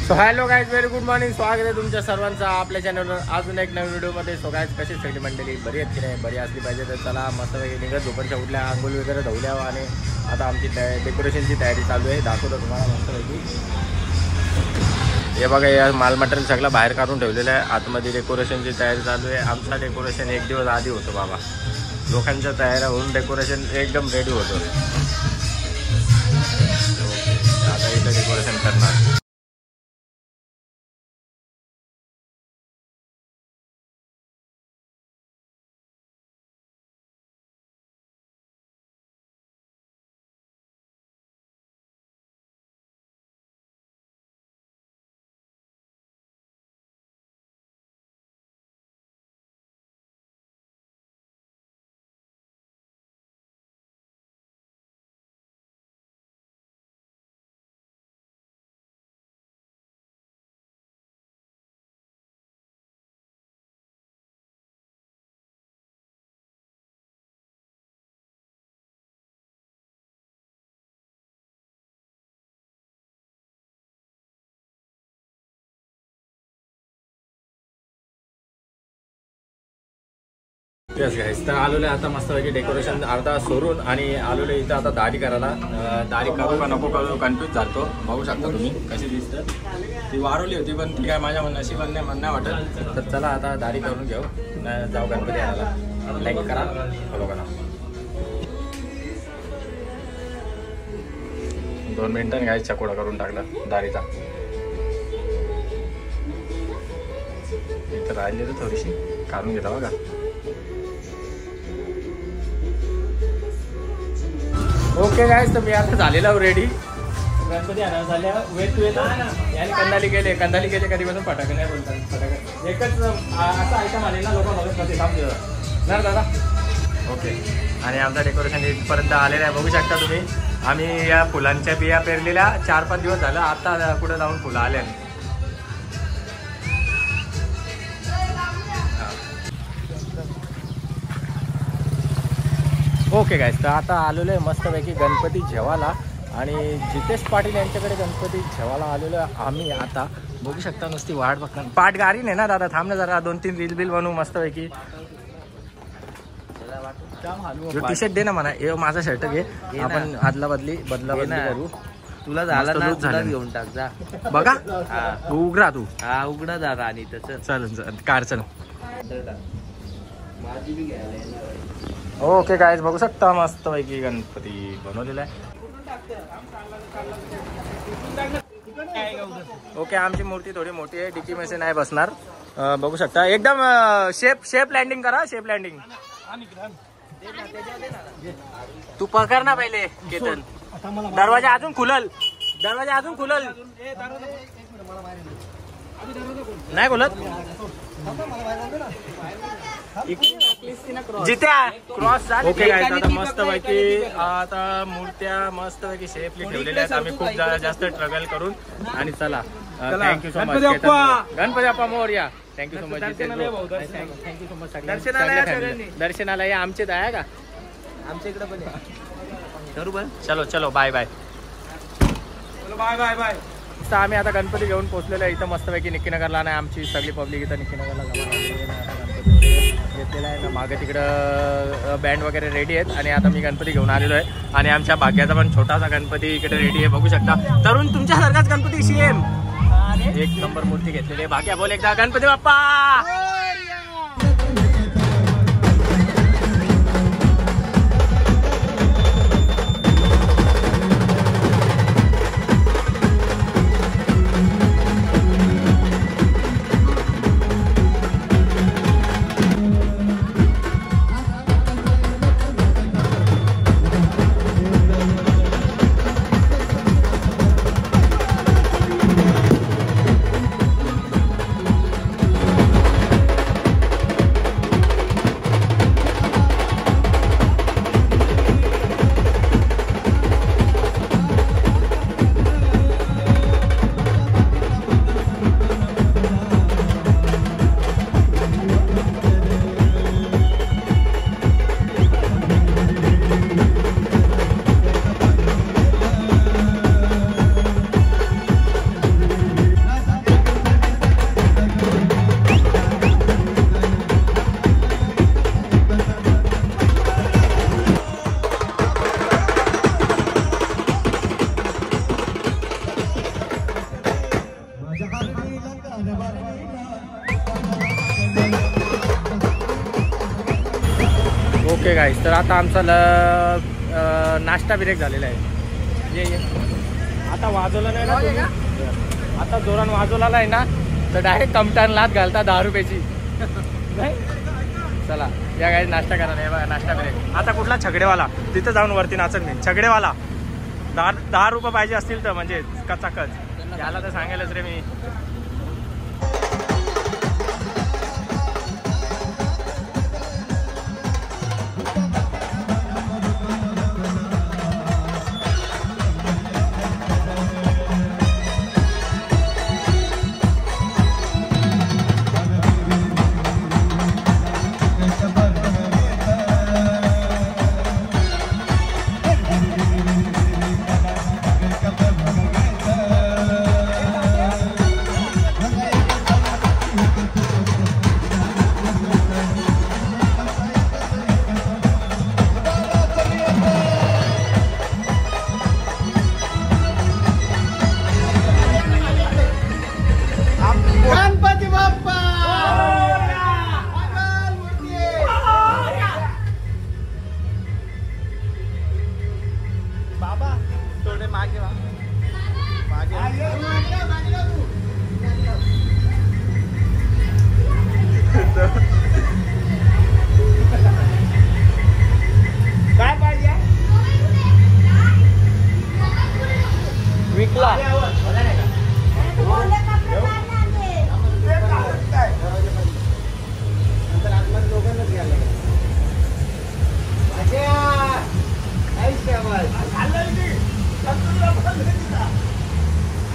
So hello guys, very good morning. स्वागत आहे तुमच्या सर्वांचं आपल्या चॅनलवर अजून एक नवीन व्हिडिओमध्ये. सो गाईज, कशी सगळी मंडळी बरी आहेत की नाही? बरी असली पाहिजे तर चला मस्त निघत झोपणच्या उठल्या, आंघोळ वगैरे धुवल्या आणि आता आमची डेकोरेशनची तयारी चालू आहे. दाखवतो तुम्हाला मस्तपैकी. हे बघा, या माल मटेरियल सगळं बाहेर काढून ठेवलेलं आहे. आतमध्ये डेकोरेशनची तयारी चालू आहे. आमचा डेकोरेशन एक दिवस आधी होतो बाबा. लोकांच्या तयाऱ्या होऊन डेकोरेशन एकदम रेडी होतं. आता इथं डेकोरेशन करणार. तर आलेलो आहे आता मस्तपैकी डेकोरेशन अर्धा सोडून आणि आलेलो इथं आता दाढी करायला. दाढी करू का नको करू कन्फ्यूज झालो. बघू शकता तुम्ही कशी दिसतं. ती वाढवली होती पण ती काय माझ्या नशिबाने नाही वाटत. तर चला आता दाढी करून घेऊ, जाऊ गणपती आणायला. लाईक करा, फॉलो करा. 2 मिनिटांनी काय चकोडा करून टाकला दाढीचा. इथं राहिली तर थोडीशी काढून घेता बघा. ओके गाईज, तर मी आता झालेला रेडी. गणपती आणायला झाल्या. वेट याने कंदाली गेले कधीपासून फटाके नाही बोलतात. फटाके एकच असं आयटम आले ना, लोक बघत थांब ना दादा. ओके, आणि आमचं डेकोरेशन इथपर्यंत आलेलं आहे. बघू शकता तुम्ही. आम्ही या फुलांच्या बिया पेरलेल्या 4-5 दिवस झालं. आता कुठे जाऊन फुलं आल्या. ओके गाईज, तर आता आलेलो आहे मस्तपैकी गणपती जेवायला. आणि जितेश पाटील यांच्याकडे गणपती जेवायला आलेलो आहे आम्ही. आता बघू शकता नुसती वाट बघता. पाठ गाडी नाही ना दादा, थांब ना जरा. 2-3 रील बिल बनवू मस्तपैकी. टी शर्ट दे ना म्हणा. हे माझा शर्ट घे, आपण बदला बदली करू. तुला झाला ना, घेऊन टाक जा. बघा उघडा तू. हा उघडा जा राणी. चल कार चल. ओके गाईज, बघू शकता मस्तपैकी गणपती बनवलेला आहे. ओके, आमची मूर्ती थोडी मोठी आहे. डिकी मध्ये नाही बसणार. बघू शकता एकदम शेप लँडिंग करा. शेप लँडिंग तू पकड ना पहिले केतन. दरवाजा अजून खुलल. नाही बोलत. जित्या क्रॉस. ओके गाईज, आता मस्तपैकी आता मूर्त्या मस्तपैकी सेफली ठेवलेल्या आहेत. आम्ही खूप जास्त स्ट्रगल करून. आणि चला, thank you so much Ganpati Bappa Morya. Thank you so much. Thank you so much. दर्शनाला या आमचे आहे का? आमच्या इकडे पण बरोबर. चलो बाय बाय. तर आम्ही आता गणपती घेऊन पोहोचलेलो आहे इथं मस्तपैकी निक्कीनगरला. नाही आमची सगळी पब्लिक इथं निक्कीनगरला घेतलेला आहे ना. मागे तिकडं बँड वगैरे रेडी आहेत. आणि आता मी गणपती घेऊन आलेलो आहे. आणि आमच्या भाग्याचा पण छोटासा गणपती इकडे रेडी आहे. बघू शकता. तरुण तुमच्यासारखाच गणपती सेम एक नंबर मूर्ती घेतलेली आहे. भाग्या बोल एकदा गणपती बाप्पा. गाईस, तर आता आमचा नाश्ता ब्रेक झालेला आहे. ये आता वाजवलं नाही ना तुम्ही? आता जोरान वाजवला नाही ना तर डायरेक्ट कमटान लात घालता 10 रुपयाची. नाही चला या गाईस नाश्ता करा. नाही बघा नाश्ता ब्रेक. आता कुठला छगडेवाला तिथं जाऊन वरती नाचत मी. छगडेवाला 10 रुपये पाहिजे असतील तर म्हणजे कचाकच याला तर सांगायलाच रे मी.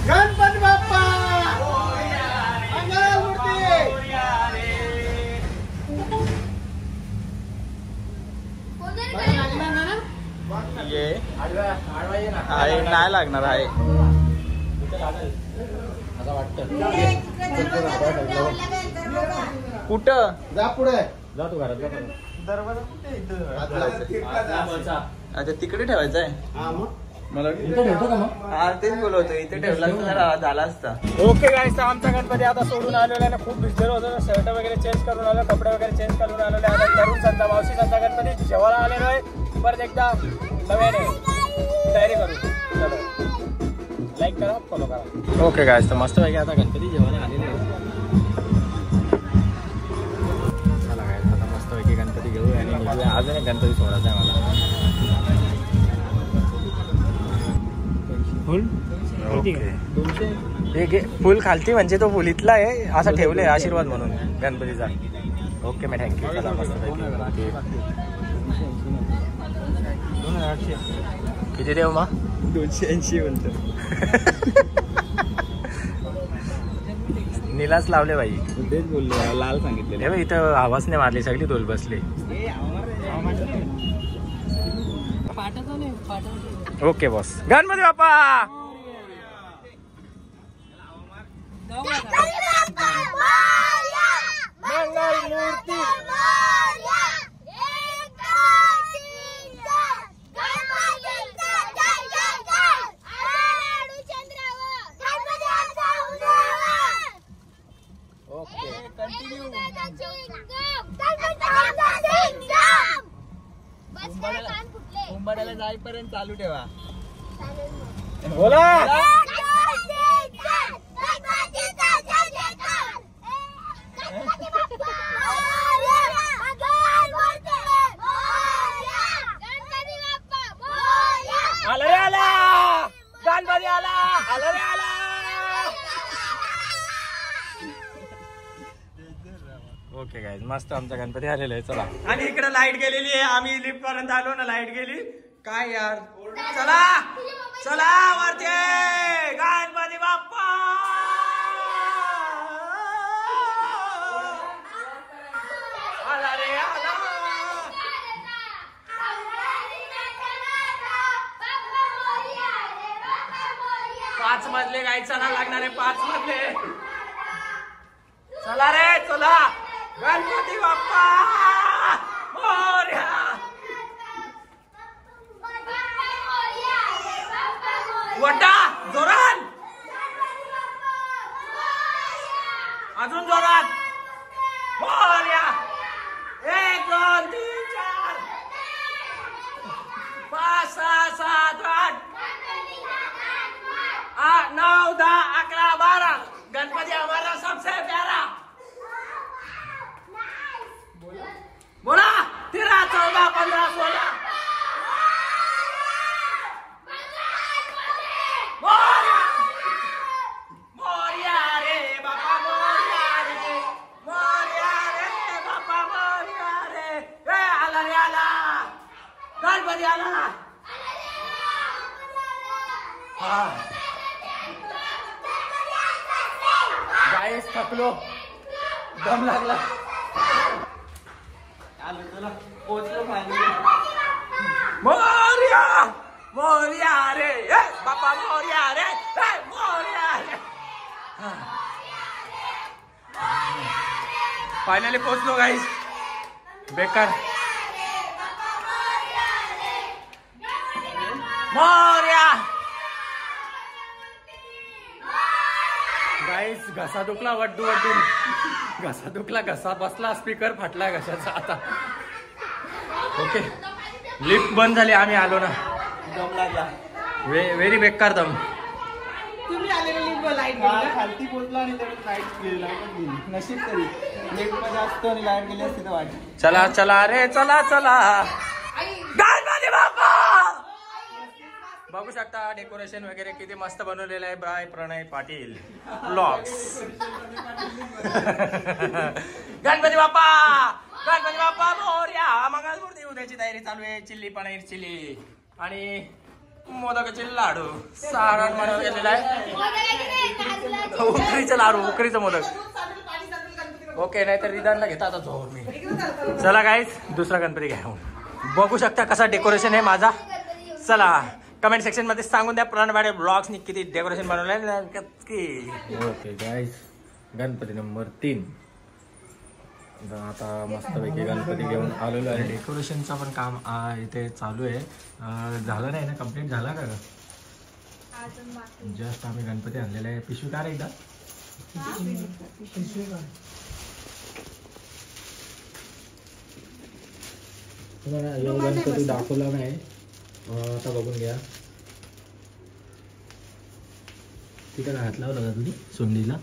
गणपती बाप्पा नाही लागणार आहे कुठं जा पुढे जा तू घरात जा. दरवाजा कुठे इथं? अच्छा तिकडे ठेवायचं आहे. मला हा तेच बोलवतो इथे ठेवला तर झाला असता. ओके गाईस, आमचा गणपती आता सोडून आलेला आहे. खूप भिजलेलं होतं. शर्ट वगैरे चेंज करून आलो, कपडे वगैरे चेंज करून आलेले. आता तरुण संता मावशी संता गणपती जेवायला आलेलो आहे. परत एकदा नव्याने तयारी करू. लाईक करा, फॉलो करा. ओके गाईस, तर मस्त पैकी आता गणपती जेवायला आलेले आहे. चला गाईस, आता मस्त पैकी गणपती घेऊ आणि निघूया. अजून एक गणपती सोडायचा आहे मला. फुल ओके, फुल खालती म्हणजे तो फुल इथला आहे असं ठेवलंय आशीर्वाद म्हणून गणपतीचा. ओके मॅ थँक्यू. चला मस्त पैकी किती देऊ मग? 280 म्हणतो. निलाच लावले बाई. तेच बोललो लाल सांगितले. हे इथं आवाजने मारली सगळी टोल बसली. Okay boss. गणपती बाप्पा मंगलमूर्ती कुंभाराला जाईपर्यंत चालू ठेवा. बोला. आला रे आला, गणपती आला, आला रे आला. ओके गाईज, मस्त आमचा गणपती आलेला आहे. चला. आणि इकडे लाईट गेलेली आहे. आम्ही लिफ्ट पर्यंत आलो ना, लाईट गेली काय यार. चला चला वरती. गणपती बाप्पा आला रे आला. 5 मजले गाई चला लागणारे 5 मजले. चला रे चला. गणपती बाप्पा मोरया. वटा जोरात, अजून जोरात. मोरया. 1 2 3 4. 5 6 7 8 8 9 10 11 12 गणपति हमारा सबसे प्यारा। बोला 13 14 15 16 मोरया रे बापा मोरया रे बापा मोरया रे आला रे आला गणपती आला। गाईस थकलो दम लागला पोहोचलो फायनली। मोरया मोरया रे बापा मोरया रे मोरया रे। फायनली पोहोचलो गाईस बेकार मोरया। गाईस घसा दुखला वड्डू वड्डून घसा दुखला घसा बसला स्पीकर फाटला घशाचा आता। ओके लिफ्ट बंद झाली आम्ही आलो ना दम लागला व्हेरी बेकार दम। तुम्ही आलेले लाईट खालती पोहोचला आणि लाईट गेली नशीब तरी लिफ्ट मध्ये असतो आणि लाईट गेली असते तर वाट। चला चला रे चला चला गणपती बाप्पा। बघू शकता डेकोरेशन वगैरे किती मस्त बनवलेलं आहे बाय प्रणय पाटील ब्लॉग्स। गणपती बाप्पा मोरया। मंगळमूर्ती उद्याची तयारी चालू आहे चिल्ली पनीर चिल्ली आणि मोदकाचे लाडू सारण बनवून गेलेला आहे उकरीचं लाडू उकरीचं मोदक। ओके नाही तर रिदानला घेता आता झोप मी। चला गाईस दुसरा गणपती घ्या बघू शकता कसा डेकोरेशन आहे माझा। चला कमेंट सेक्शन मध्ये सांगून द्या प्रणवाडे ब्लॉग्सनी किती डेकोरेशन बनवलंय। ओके गाईस गणपती नंबर 3 आता मस्तपैकी गणपती घेऊन आलेलो आहे। डेकोरेशनचं पण काम इथे चालू आहे झालं नाही ना कम्प्लीट झाला का जस्ट आम्ही गणपती आणलेला आहे। पिशवी का रे एकदा गणपती दाखवला नाही आता बघून घ्या। तिकडे हात लावला का तुम्ही सोंडीला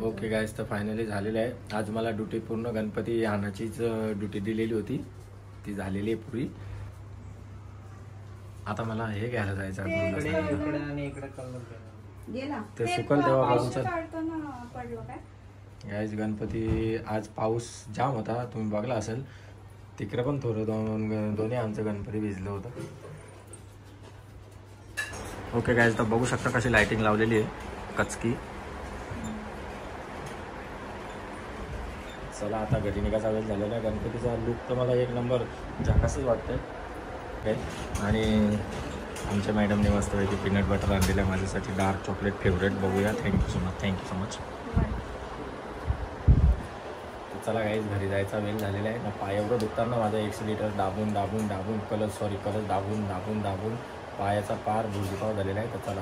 ओके गाईस तर फायनली झालेलं आहे। आज मला ड्युटी पूर्ण गणपती आणायचीच ड्युटी दिलेली होती ती झालेली आहे पुरी। आता मला हे घ्यायला जायचं ते सुकल तेव्हा गाईस गणपती आज पाऊस जाम होता तुम्ही बघला असेल तिकडे पण थोडं दोन्ही आमचं गणपती भिजलं होतं। ओके गाईस तर बघू शकता कशी लाइटिंग लावलेली आहे कचकी। चला आता घरी निघायचा वेळ झालेला आहे। गणपतीचा लुक तर मला एक नंबर झाकासच वाटतंय आणि आमच्या मॅडमने मस्तपैकी पीनट बटर आणलेलं आहे माझ्यासाठी डार्क चॉकलेट फेवरेट। बघूया थँक्यू सो मच। चला गाईस घरी जायचा वेळ झालेला आहे ना पाय एवढं दुखताना माझा एक्सिलेटर दाबून कलस दाबून पायाचा पार भुर्जीपाव झालेला आहे। तर चला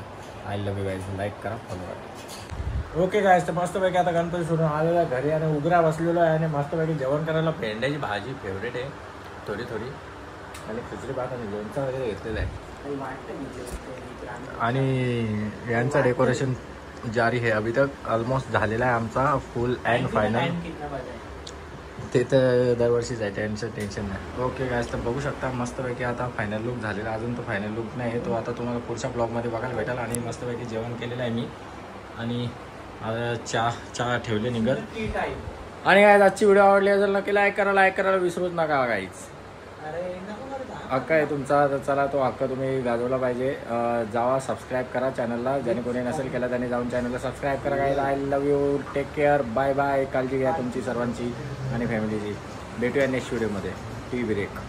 I love you guys like करा फॉलो करा। ओके गाईज तर मस्तपैकी आता गणपती सोडून आलेला घरी आणि उघडा बसलेलो आहे आणि मस्तपैकी जेवण करायला भेंड्याची भाजी फेवरेट आहे थोडी आणि खिचडी भात आणि लोणचं वगैरे घेतलेलं आहे आणि यांचं डेकोरेशन जारी है अभी तक ऑलमोस्ट झालेला आहे आमचा फुल अँड फायनल। ते तर दरवर्षीच आहे टेन्शन नाही। ओके गाईस तर बघू शकता मस्तपैकी आता फायनल लुक झालेला अजून तो फायनल लुक नाही तो आता तुम्हाला पुढच्या ब्लॉगमध्ये बघायला भेटेल। आणि मस्तपैकी जेवण केलेलं आहे मी आणि चहा ठेवले निघत। आणि गाईस आजची व्हिडिओ आवडली असेल नक्की लाईक करायला विसरूच नका गाईस। हक्क आहे तुमचा तर चला तो हक्क तुम्ही गाजवला पाहिजे। जावा सबस्क्राईब करा चॅनलला ज्याने कोणी नसेल केला त्याने जाऊन चॅनलला सबस्क्राईब करा guys. I love you take care bye bye काळजी घ्या तुमची सर्वांची आणि फॅमिलीची। भेटूया नेक्स्ट व्हिडिओमध्ये टी ब्रेक।